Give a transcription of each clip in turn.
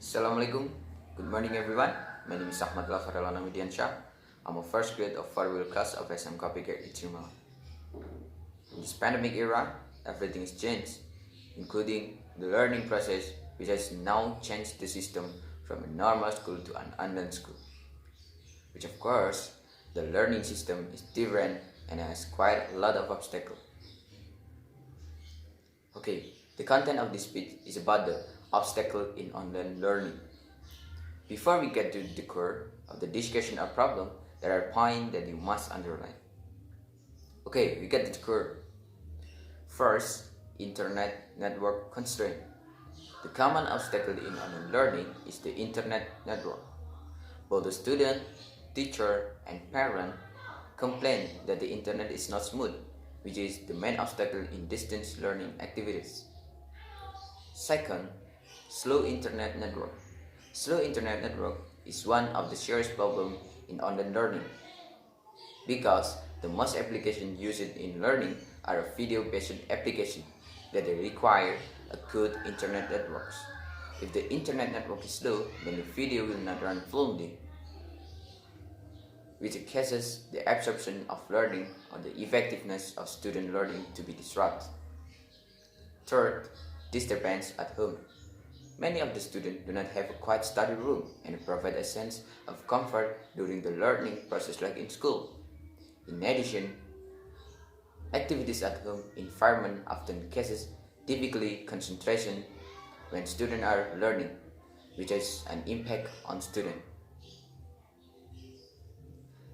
Assalamualaikum. Good morning everyone. My name is Ahmad Lafarelana Midiansyah. I'm a first grade of 4-wheel class of SM Copycat Ichirma. In this pandemic era, everything is changed, including the learning process, which has now changed the system from a normal school to an online school. Which of course, the learning system is different and has quite a lot of obstacles. Okay, the content of this speech is about the obstacle in online learning. Before we get to the core of the discussion or problem, there are points that you must underline. Okay, we get to the core. First, internet network constraint. The common obstacle in online learning is the internet network. Both the student, teacher, and parent complain that the internet is not smooth, which is the main obstacle in distance learning activities. Second, slow internet network. Slow internet network is one of the serious problems in online learning because the most applications used in learning are video-based applications that require a good internet network. If the internet network is slow, then the video will not run fluently, which causes the absorption of learning or the effectiveness of student learning to be disrupted. Third, disturbance at home. Many of the students do not have a quiet study room and provide a sense of comfort during the learning process like in school. In addition, activities at home environment often causes difficulty concentration when students are learning, which has an impact on students.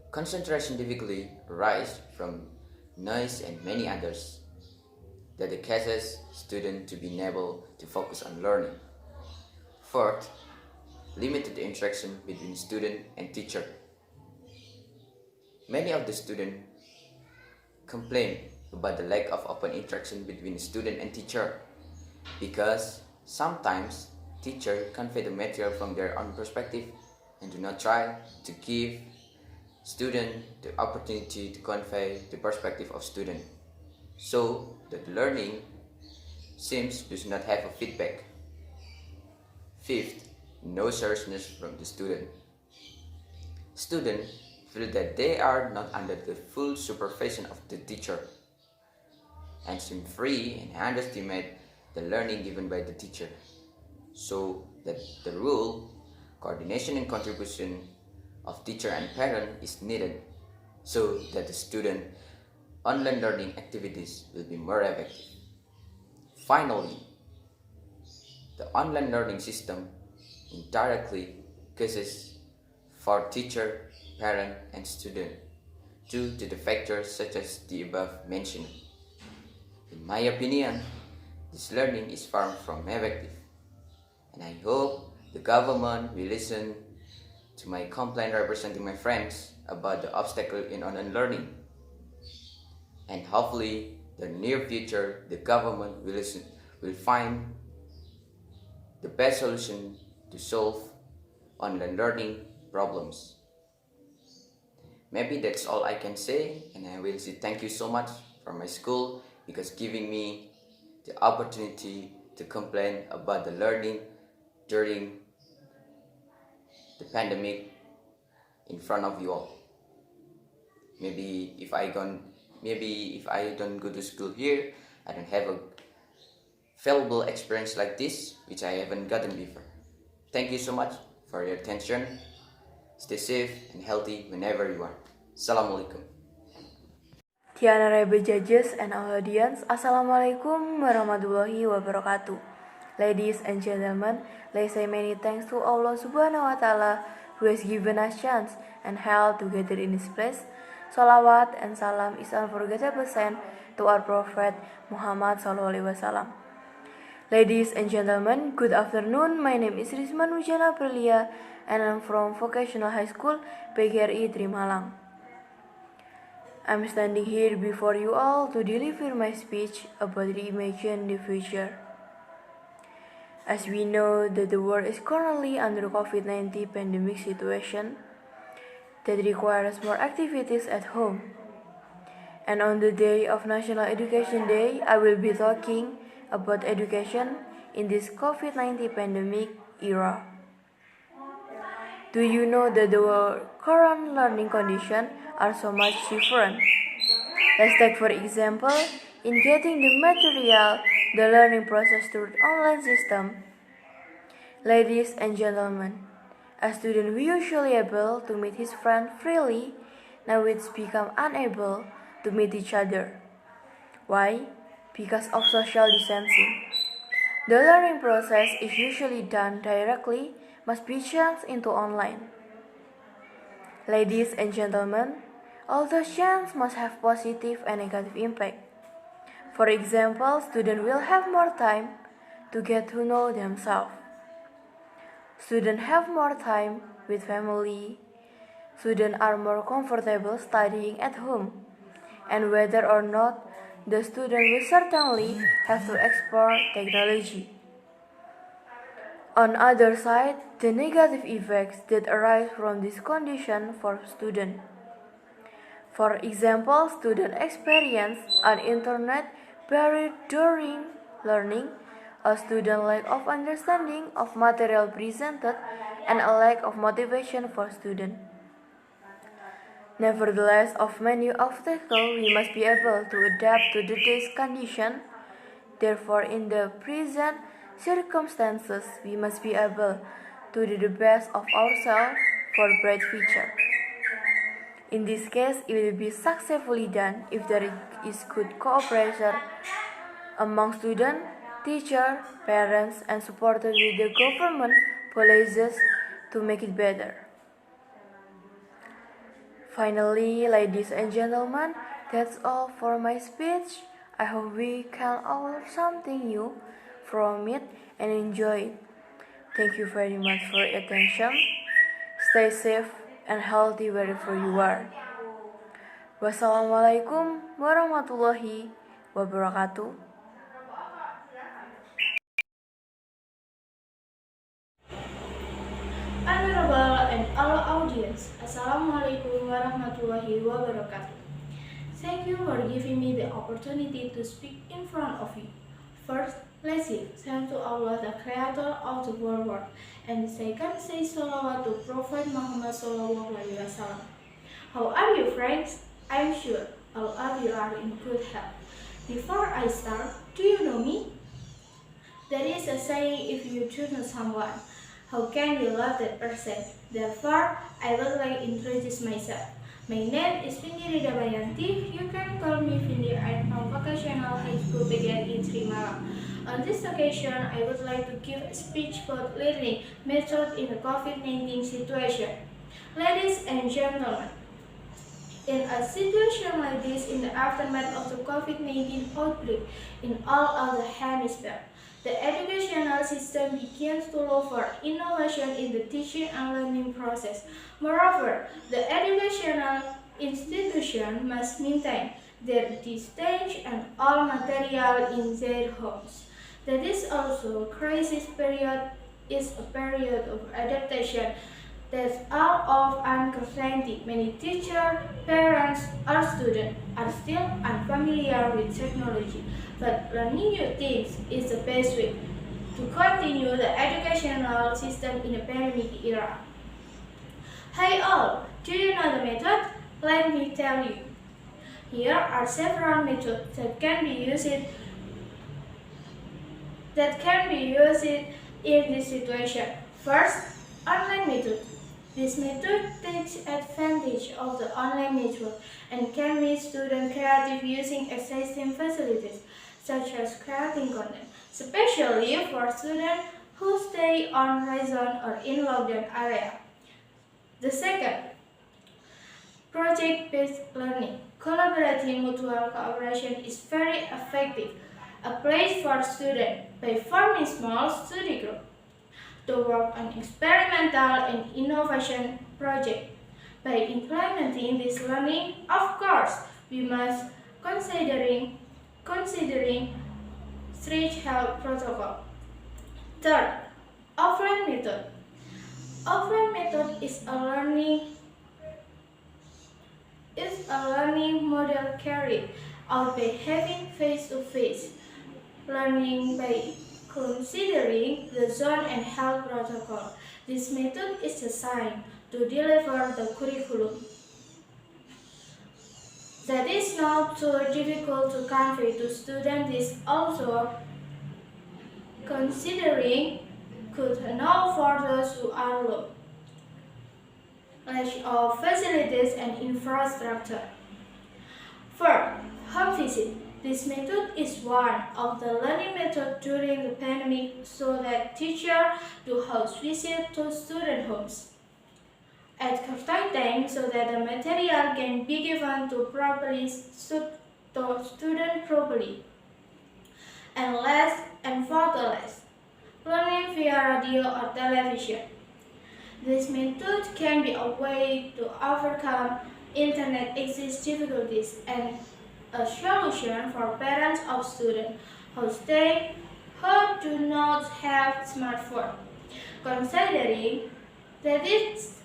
Concentration difficulty arises from noise and many others that causes students to be unable to focus on learning. Fourth, limited interaction between student and teacher. Many of the students complain about the lack of open interaction between student and teacher because sometimes teachers convey the material from their own perspective and do not try to give student the opportunity to convey the perspective of student, so that learning seems does not have a feedback. Fifth, no seriousness from the student. Students feel that they are not under the full supervision of the teacher and seem free and underestimate the learning given by the teacher, so that the role, coordination and contribution of teacher and parent is needed so that the student online learning activities will be more effective. Finally, the online learning system indirectly causes for teacher, parent, and student due to the factors such as the above mentioned. In my opinion, this learning is far from effective, and I hope the government will listen to my complaint representing my friends about the obstacle in online learning. And hopefully, the near future, the government will find the best solution to solve online learning problems. Maybe that's all I can say, and I will say thank you so much for my school because giving me the opportunity to complain about the learning during the pandemic in front of you all. Maybe if I don't go to school here, I don't have a valuable experience like this, which I haven't gotten before. Thank you so much for your attention. Stay safe and healthy whenever you are. Assalamualaikum. The honorable judges and our audience, Assalamualaikum warahmatullahi wabarakatuh. Ladies and gentlemen, let's say many thanks to Allah subhanahu wa ta'ala who has given us chance and health to gather in this place. Salawat and salam is unforgettable sent to our Prophet Muhammad sallallahu alaihi wasallam. Ladies and gentlemen, good afternoon. My name is Rizman Wujana Aprilia and I'm from Vocational High School PGRI Trimalang. I'm standing here before you all to deliver my speech about reimagining the future. As we know that the world is currently under COVID-19 pandemic situation that requires more activities at home. And on the day of National Education Day, I will be talking about education in this COVID-19 pandemic era. Do you know that the current learning conditions are so much different? Let's take for example, in getting the material, the learning process through online system. Ladies and gentlemen, a student who usually able to meet his friend freely, now it's become unable to meet each other. Why? Because of social distancing. The learning process is usually done directly, must be changed into online. Ladies and gentlemen, all those changes must have positive and negative impact. For example, students will have more time to get to know themselves. Students have more time with family. Students are more comfortable studying at home. And whether or not the student will certainly have to explore technology. On other side, the negative effects that arise from this condition for students. For example, students experience an internet barrier during learning, a student lack of understanding of material presented, and a lack of motivation for students. Nevertheless, of many obstacles, we must be able to adapt to today's condition. Therefore, in the present circumstances, we must be able to do the best of ourselves for a bright future. In this case, it will be successfully done if there is good cooperation among students, teachers, parents, and supported with the government policies to make it better. Finally, ladies and gentlemen, that's all for my speech. I hope we can all learn something new from it and enjoy it. Thank you very much for your attention. Stay safe and healthy wherever you are. Wassalamualaikum warahmatullahi wabarakatuh. Honorable and all audience, Assalamualaikum warahmatullahi wabarakatuh. Thank you for giving me the opportunity to speak in front of you. First, let's give thanks to Allah, the Creator of the whole world, and second, say salawat to Prophet Muhammad sallallahu alaihi wasallam. How are you, friends? I'm sure all of you are in good health. Before I start, do you know me? There is a saying, if you do know someone, how can you love that person? Therefore, I would like to introduce myself. My name is Vindi Rida Bayanti. You can call me Vindi. I'm from Vocational High School PGRI 3 Malang. On this occasion, I would like to give a speech about learning method in the COVID-19 situation. Ladies and gentlemen, in a situation like this, in the aftermath of the COVID-19 outbreak in all of the hemisphere, the educational system begins to look for innovation in the teaching and learning process. Moreover, the educational institution must maintain their distance and all material in their homes. That is also crisis period is a period of adaptation that's all of uncertainty. Many teachers, parents, or students are still unfamiliar with technology, but learning new things is the best way to continue the educational system in the pandemic era. Hey all, do you know the method? Let me tell you. Here are several methods that can be used in this situation. First, online method. This method takes advantage of the online network and can make students creative using existing facilities, such as creating content, especially for students who stay on horizon or in lockdown area. The second, project-based learning. Collaborating mutual cooperation is very effective. A place for students by forming small study groups to work on experimental and innovation projects. By implementing this learning, of course, we must considering strict health protocol. Third, offline method. Offline method is a learning model carried out by having face-to-face learning by considering the zone and health protocol. This method is designed to deliver the curriculum that is not too difficult to convey to students. Is also considering could allow for those who are low lack of facilities and infrastructure. Third, home visit. This method is one of the learning methods during the pandemic so that teachers do house visit to student homes at correct time so that the material can be given to student properly. And last and for the last, learning via radio or television. This method can be a way to overcome internet access difficulties and a solution for parents of students who do not have smartphone. Considering that this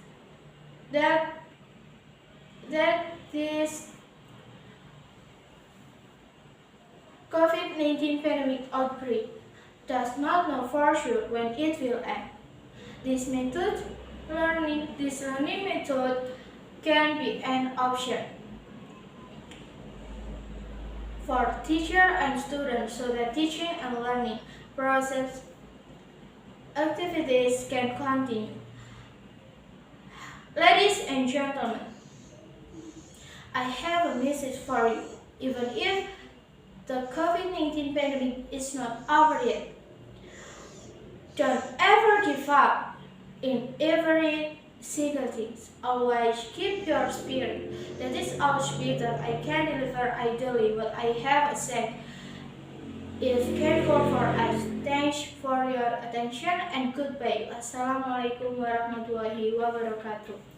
COVID-19 pandemic outbreak does not know for sure when it will end. This learning method can be an option for teacher and students so that teaching and learning process activities can continue. Ladies and gentlemen, I have a message for you. Even if the COVID-19 pandemic is not over yet, don't ever give up in every single thing. Always keep your spirit. That is our speech that I can deliver ideally what I have said. Is careful for us. Thanks for your attention and goodbye. Assalamualaikum warahmatullahi wabarakatuh.